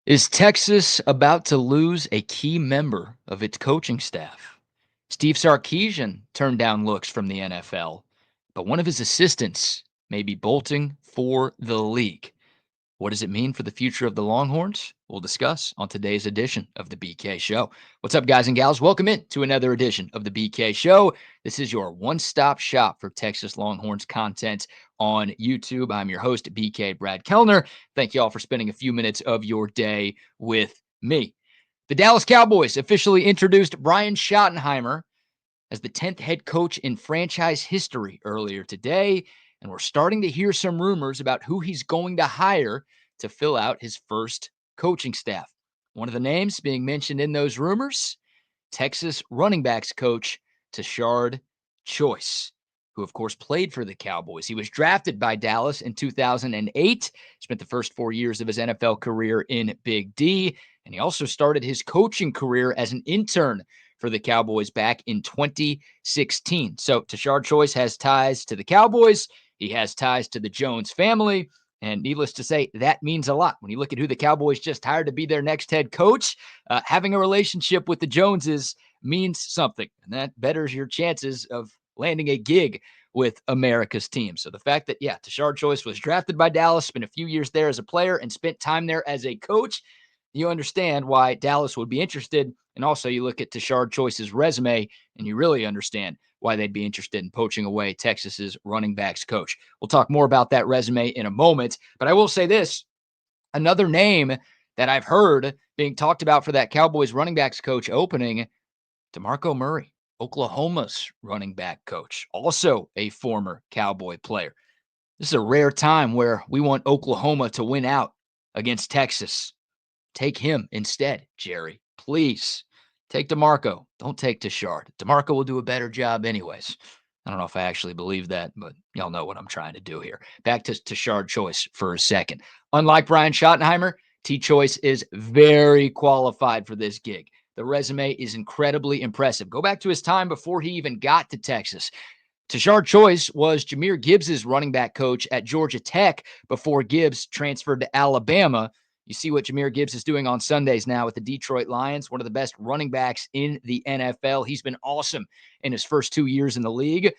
Is Texas about to lose a key member of its coaching staff? Steve Sarkisian turned down looks from the NFL, but one of his assistants may be bolting for the league. What does it mean for the future of the Longhorns? We'll discuss on today's edition of the BK Show. What's up, guys and gals? Welcome in to another edition of the BK Show. This is your one-stop shop for Texas Longhorns content on YouTube. I'm your host, BK Brad Kellner. Thank you all for spending a few minutes of your day with me. The Dallas Cowboys officially introduced Brian Schottenheimer as the 10th head coach in franchise history earlier today, and we're starting to hear some rumors about who he's going to hire to fill out his first coaching staff. One of the names being mentioned in those rumors, Texas running backs coach Tashard Choice, who of course played for the Cowboys. He was drafted by Dallas in 2008, spent the first 4 years of his NFL career in Big D, and he also started his coaching career as an intern for the Cowboys back in 2016. So Tashard Choice has ties to the Cowboys. He has ties to the Jones family. And needless to say, that means a lot. When you look at who the Cowboys just hired to be their next head coach, having a relationship with the Joneses means something. And that betters your chances of landing a gig with America's team. So the fact that, Tashard Choice was drafted by Dallas, spent a few years there as a player, and spent time there as a coach, you understand why Dallas would be interested. And also you look at Tashard Choice's resume and you really understand why they'd be interested in poaching away Texas's running backs coach. We'll talk more about that resume in a moment, but I will say this, another name that I've heard being talked about for that Cowboys running backs coach opening, DeMarco Murray, Oklahoma's running back coach, also a former Cowboy player. This is a rare time where we want Oklahoma to win out against Texas. Take him instead, Jerry. Please take DeMarco. Don't take Tashard. DeMarco will do a better job anyways. I don't know if I actually believe that, but y'all know what I'm trying to do here. Back to Tashard Choice for a second. Unlike Brian Schottenheimer, T. Choice is very qualified for this gig. The resume is incredibly impressive. Go back to his time before he even got to Texas. Tashard Choice was Jahmyr Gibbs' running back coach at Georgia Tech before Gibbs transferred to Alabama. You see what Jahmyr Gibbs is doing on Sundays now with the Detroit Lions, one of the best running backs in the NFL. He's been awesome in his first 2 years in the league.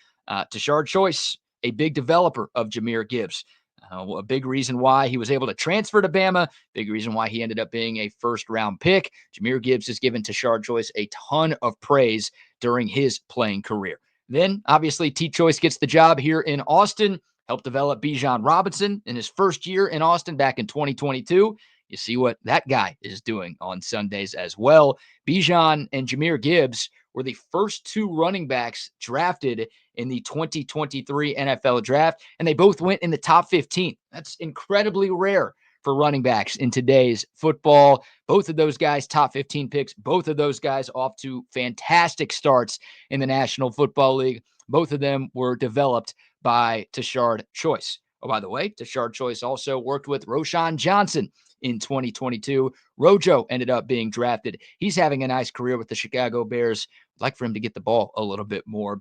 Tashard Choice, a big developer of Jahmyr Gibbs. A big reason why he was able to transfer to Bama, big reason why he ended up being a first-round pick. Jahmyr Gibbs has given Tashard Choice a ton of praise during his playing career. Then, obviously, T. Choice gets the job here in Austin, helped develop Bijan Robinson in his first year in Austin back in 2022. You see what that guy is doing on Sundays as well. Bijan and Jahmyr Gibbs were the first two running backs drafted in the 2023 NFL draft, and they both went in the top 15. That's incredibly rare for running backs in today's football. Both of those guys, top 15 picks, both of those guys off to fantastic starts in the National Football League. Both of them were developed by Tashard Choice. Oh, by the way, Tashard Choice also worked with Roschon Johnson in 2022. Rojo ended up being drafted. He's having a nice career with the Chicago Bears. I'd like for him to get the ball a little bit more.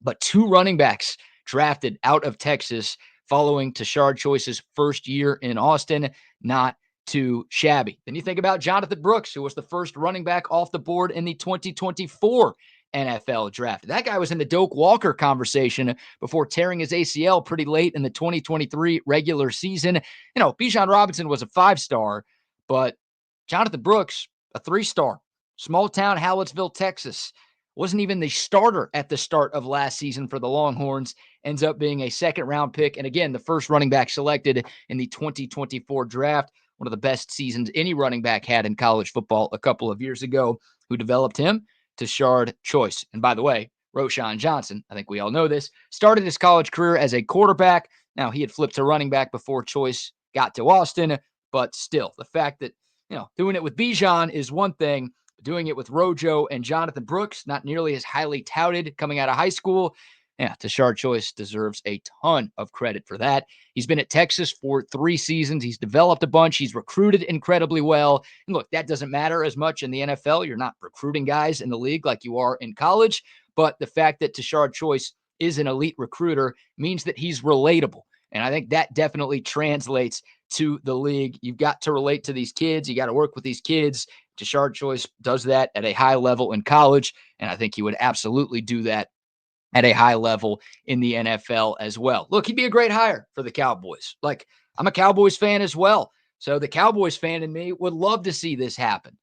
But two running backs drafted out of Texas following Tashard Choice's first year in Austin, not too shabby. Then you think about Jonathan Brooks, who was the first running back off the board in the 2024 NFL draft. That guy was in the Doak Walker conversation before tearing his ACL pretty late in the 2023 regular season. Bijan Robinson was a 5-star, but Jonathan Brooks, a 3-star. Small town, Hallettsville, Texas. Wasn't even the starter at the start of last season for the Longhorns. Ends up being a second-round pick. And again, the first running back selected in the 2024 draft. One of the best seasons any running back had in college football a couple of years ago. Who developed him? Tashard Choice. And by the way, Roschon Johnson, I think we all know this, started his college career as a quarterback. Now, he had flipped to running back before Choice got to Austin. But still, the fact that, doing it with Bijan is one thing. Doing it with Rojo and Jonathan Brooks, not nearly as highly touted coming out of high school. Tashard Choice deserves a ton of credit for that. He's been at Texas for 3 seasons. He's developed a bunch. He's recruited incredibly well. And look, that doesn't matter as much in the NFL. You're not recruiting guys in the league like you are in college. But the fact that Tashard Choice is an elite recruiter means that he's relatable. And I think that definitely translates to the league. You've got to relate to these kids. You got to work with these kids. Tashard Choice does that at a high level in college, and I think he would absolutely do that at a high level in the NFL as well. Look, he'd be a great hire for the Cowboys. Like, I'm a Cowboys fan as well. So the Cowboys fan in me would love to see this happen.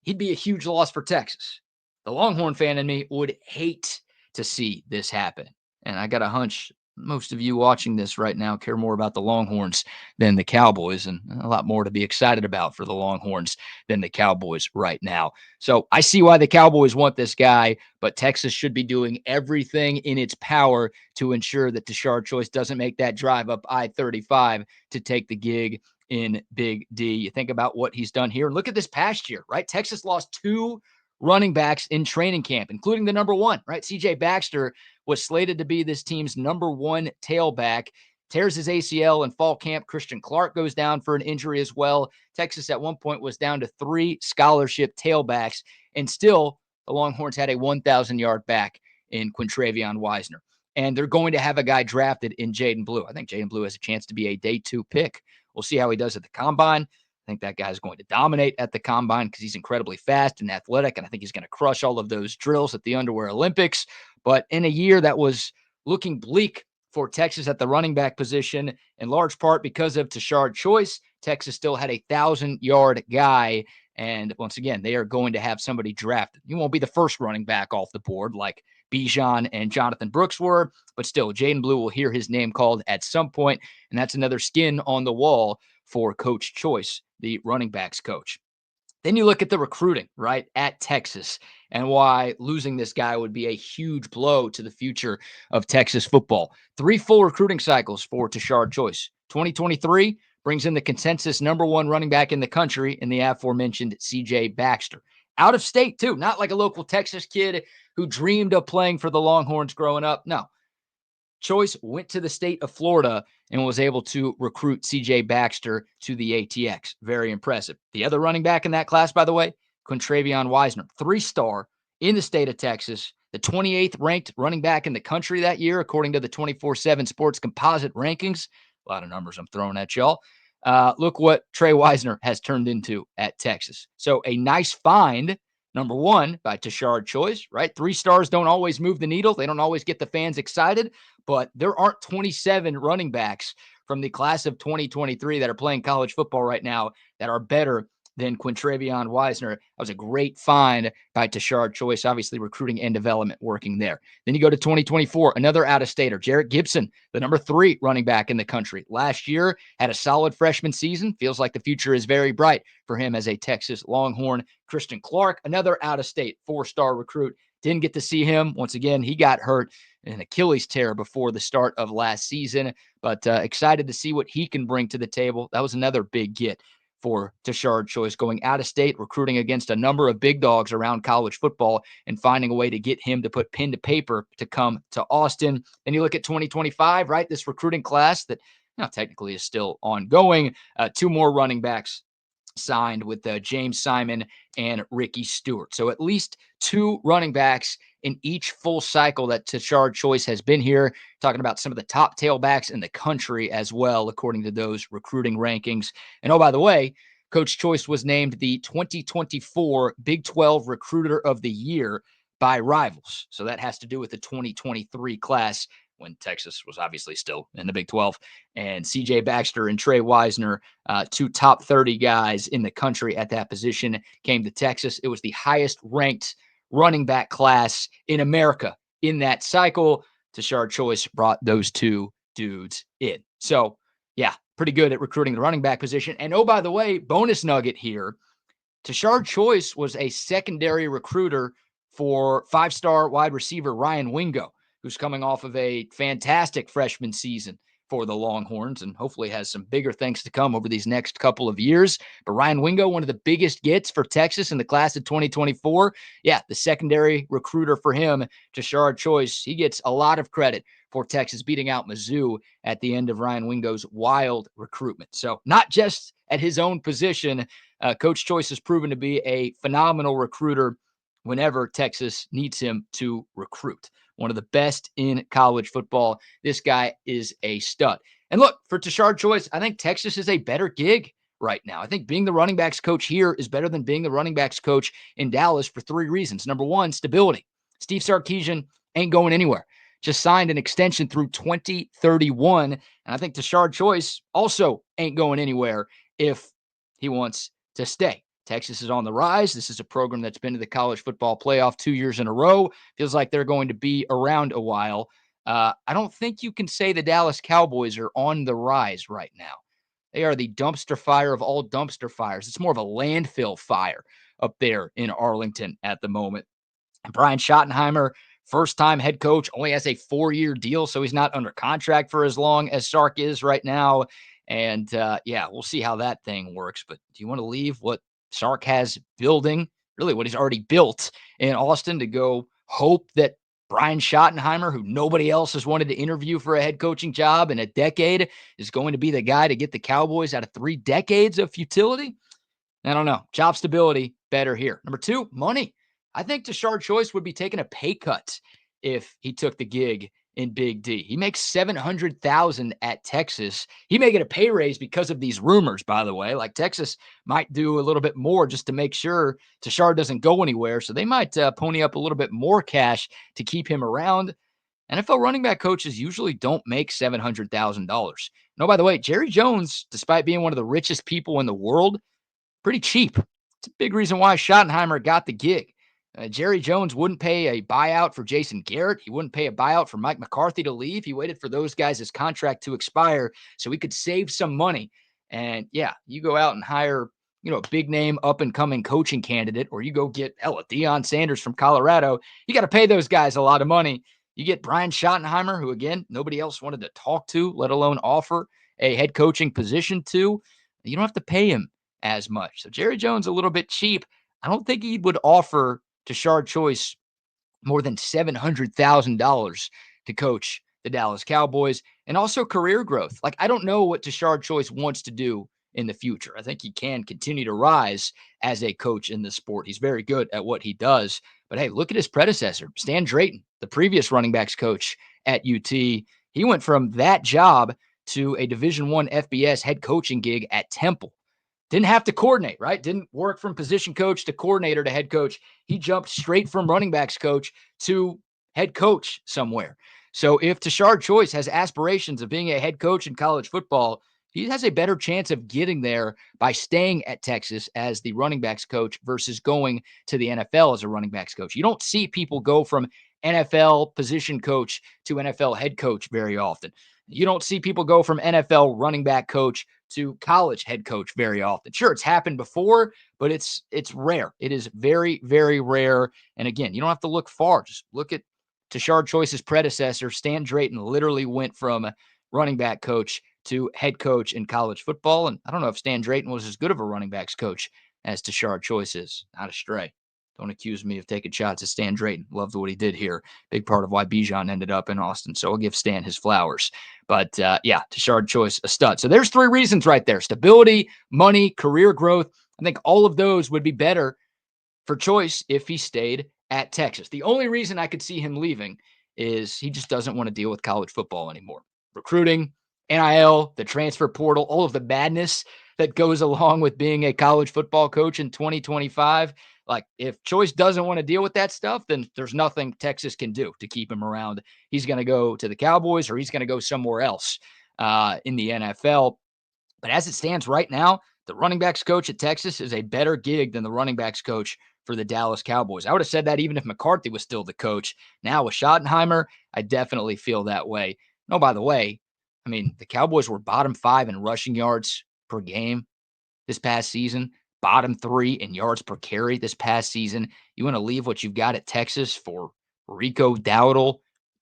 He'd be a huge loss for Texas. The Longhorn fan in me would hate to see this happen. And I got a hunch most of you watching this right now care more about the Longhorns than the Cowboys, and a lot more to be excited about for the Longhorns than the Cowboys right now. So I see why the Cowboys want this guy, but Texas should be doing everything in its power to ensure that Tashard Choice doesn't make that drive up I-35 to take the gig in Big D. You think about what he's done here. Look at this past year, right? Texas lost 2 running backs in training camp, including the number 1, right? CJ Baxter was slated to be this team's number 1 tailback. Tears his ACL in fall camp. Christian Clark goes down for an injury as well. Texas at one point was down to 3 scholarship tailbacks, and still the Longhorns had a 1,000-yard back in Quintravion Wisner. And they're going to have a guy drafted in Jaden Blue. I think Jaden Blue has a chance to be a day 2 pick. We'll see how he does at the combine. I think that guy's going to dominate at the combine because he's incredibly fast and athletic, and I think he's going to crush all of those drills at the Underwear Olympics. But in a year that was looking bleak for Texas at the running back position, in large part because of Tashard Choice, Texas still had a 1,000-yard guy. And once again, they are going to have somebody drafted. You won't be the first running back off the board like Bijan and Jonathan Brooks were, but still, Jaden Blue will hear his name called at some point, and that's another skin on the wall for Coach Choice, the running backs coach. Then you look at the recruiting, right, at Texas, and why losing this guy would be a huge blow to the future of Texas football. 3 full recruiting cycles for Tashard Choice. 2023 brings in the consensus number 1 running back in the country in the aforementioned CJ Baxter. Out of state, too, not like a local Texas kid who dreamed of playing for the Longhorns growing up. No. Choice went to the state of Florida and was able to recruit CJ Baxter to the ATX. Very impressive. The other running back in that class, by the way, Quintravion Wisner, 3-star in the state of Texas, the 28th ranked running back in the country that year, according to the 24/7 Sports Composite rankings. A lot of numbers I'm throwing at y'all. Look what Trey Wisner has turned into at Texas. So a nice find, number 1, by Tashard Choice, right? 3 stars don't always move the needle. They don't always get the fans excited, but there aren't 27 running backs from the class of 2023 that are playing college football right now that are better than Quintravion Wisner. That was a great find by Tashard Choice, obviously recruiting and development working there. Then you go to 2024, another out-of-stater, Jarrett Gibson, the number 3 running back in the country. Last year, had a solid freshman season. Feels like the future is very bright for him as a Texas Longhorn. Christian Clark, another out-of-state 4-star recruit. Didn't get to see him. Once again, he got hurt an Achilles tear before the start of last season, but excited to see what he can bring to the table. That was another big get for Tashard Choice, going out of state, recruiting against a number of big dogs around college football and finding a way to get him to put pen to paper to come to Austin. Then you look at 2025, right? This recruiting class that technically is still ongoing. 2 more running backs signed with James Simon and Ricky Stewart. So at least 2 running backs in each full cycle that Tashard Choice has been here. Talking about some of the top tailbacks in the country as well, according to those recruiting rankings. And oh, by the way, Coach Choice was named the 2024 Big 12 Recruiter of the Year by Rivals. So that has to do with the 2023 class when Texas was obviously still in the Big 12. And CJ Baxter and Trey Wisner, 2 top 30 guys in the country at that position, came to Texas. It was the highest ranked running back class in America in that cycle. Tashard Choice brought those 2 dudes in. So, yeah, pretty good at recruiting the running back position. And oh, by the way, bonus nugget here, Tashard Choice was a secondary recruiter for 5-star wide receiver Ryan Wingo, who's coming off of a fantastic freshman season for the Longhorns and hopefully has some bigger things to come over these next couple of years. But Ryan Wingo, one of the biggest gets for Texas in the class of 2024. Yeah, the secondary recruiter for him, Tashard Choice, he gets a lot of credit for Texas beating out Mizzou at the end of Ryan Wingo's wild recruitment. So not just at his own position, Coach Choice has proven to be a phenomenal recruiter whenever Texas needs him to recruit. one of the best in college football. This guy is a stud. And look, for Tashard Choice, I think Texas is a better gig right now. I think being the running backs coach here is better than being the running backs coach in Dallas for 3 reasons. Number one, stability. Steve Sarkisian ain't going anywhere. Just signed an extension through 2031. And I think Tashard Choice also ain't going anywhere if he wants to stay. Texas is on the rise. This is a program that's been to the college football playoff 2 years in a row. Feels like they're going to be around a while. I don't think you can say the Dallas Cowboys are on the rise right now. They are the dumpster fire of all dumpster fires. It's more of a landfill fire up there in Arlington at the moment. And Brian Schottenheimer, first-time head coach, only has a 4-year deal, so he's not under contract for as long as Sark is right now. And, yeah, we'll see how that thing works. But do you want to leave what Sark has building, really what he's already built in Austin, to go hope that Brian Schottenheimer, who nobody else has wanted to interview for a head coaching job in a decade, is going to be the guy to get the Cowboys out of 3 decades of futility? I don't know. Job stability, better here. Number two, money. I think Tashard Choice would be taking a pay cut if he took the gig in Big D. He makes $700,000 at Texas. He may get a pay raise because of these rumors, by the way. Like Texas might do a little bit more just to make sure Tashard doesn't go anywhere. So they might pony up a little bit more cash to keep him around. NFL running back coaches usually don't make $700,000. No, by the way, Jerry Jones, despite being one of the richest people in the world, pretty cheap. It's a big reason why Schottenheimer got the gig. Jerry Jones wouldn't pay a buyout for Jason Garrett. He wouldn't pay a buyout for Mike McCarthy to leave. He waited for those guys' contract to expire so he could save some money. And yeah, you go out and hire, a big name up and coming coaching candidate, or you go get a Deion Sanders from Colorado. You got to pay those guys a lot of money. You get Brian Schottenheimer, who again, nobody else wanted to talk to, let alone offer a head coaching position to. You don't have to pay him as much. So Jerry Jones a little bit cheap. I don't think he would offer Tashard Choice more than $700,000 to coach the Dallas Cowboys, and also career growth. Like, I don't know what Tashard Choice wants to do in the future. I think he can continue to rise as a coach in the sport. He's very good at what he does. But hey, look at his predecessor, Stan Drayton, the previous running backs coach at UT. He went from that job to a Division I FBS head coaching gig at Temple. Didn't have to coordinate, right? Didn't work from position coach to coordinator to head coach. He jumped straight from running backs coach to head coach somewhere. So if Tashard Choice has aspirations of being a head coach in college football, he has a better chance of getting there by staying at Texas as the running backs coach versus going to the NFL as a running backs coach. You don't see people go from NFL position coach to NFL head coach very often. You don't see people go from NFL running back coach to college head coach very often. Sure, it's happened before, but it's rare. It is very, very rare. And again, you don't have to look far. Just look at Tashard Choice's predecessor. Stan Drayton literally went from running back coach to head coach in college football. And I don't know if Stan Drayton was as good of a running backs coach as Tashard Choice is. Not astray. Don't accuse me of taking shots at Stan Drayton. Loved what he did here. Big part of why Bijan ended up in Austin. So I'll give Stan his flowers. But yeah, Tashard Choice, a stud. So there's 3 reasons right there. Stability, money, career growth. I think all of those would be better for Choice if he stayed at Texas. The only reason I could see him leaving is he just doesn't want to deal with college football anymore. Recruiting, NIL, the transfer portal, all of the madness that goes along with being a college football coach in 2025. Like, if Choice doesn't want to deal with that stuff, then there's nothing Texas can do to keep him around. He's going to go to the Cowboys or he's going to go somewhere else in the NFL. But as it stands right now, the running backs coach at Texas is a better gig than the running backs coach for the Dallas Cowboys. I would have said that even if McCarthy was still the coach. Now with Schottenheimer, I definitely feel that way. No, by the way, I mean, the Cowboys were bottom 5 in rushing yards per game this past season, bottom 3 in yards per carry this past season. You want to leave what you've got at Texas for Rico Dowdle,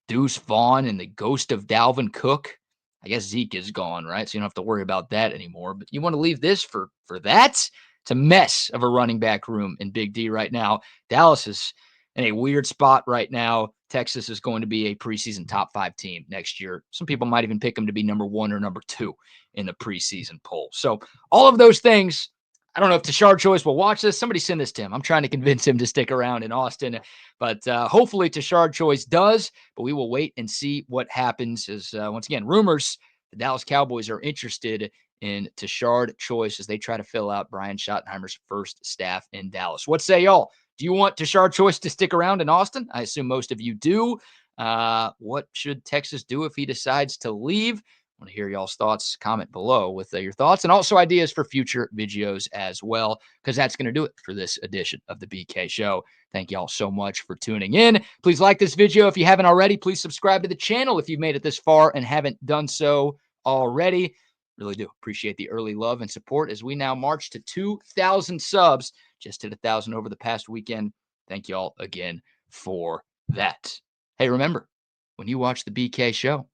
Deuce Vaughn, and the ghost of Dalvin Cook? I guess Zeke is gone, right? So you don't have to worry about that anymore. But you want to leave this for that? It's a mess of a running back room in Big D right now. Dallas is in a weird spot right now. Texas is going to be a preseason top 5 team next year. Some people might even pick them to be number 1 or number 2 in the preseason poll. So all of those things, I don't know if Tashard Choice will watch this. Somebody send this to him. I'm trying to convince him to stick around in Austin, but hopefully Tashard Choice does. But we will wait and see what happens. As once again, rumors the Dallas Cowboys are interested in Tashard Choice as they try to fill out Brian Schottenheimer's first staff in Dallas. What say y'all? Do you want Tashard Choice to stick around in Austin? I assume most of you do. What should Texas do if he decides to leave? I want to hear y'all's thoughts. Comment below with your thoughts and also ideas for future videos as well, because that's going to do it for this edition of the BK Show. Thank y'all so much for tuning in. Please like this video if you haven't already. Please subscribe to the channel if you've made it this far and haven't done so already. Really do appreciate the early love and support as we now march to 2,000 subs. Just hit 1,000 over the past weekend. Thank y'all again for that. Hey, remember, when you watch the BK Show,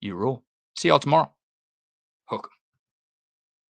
you rule. See y'all tomorrow. Hook 'em.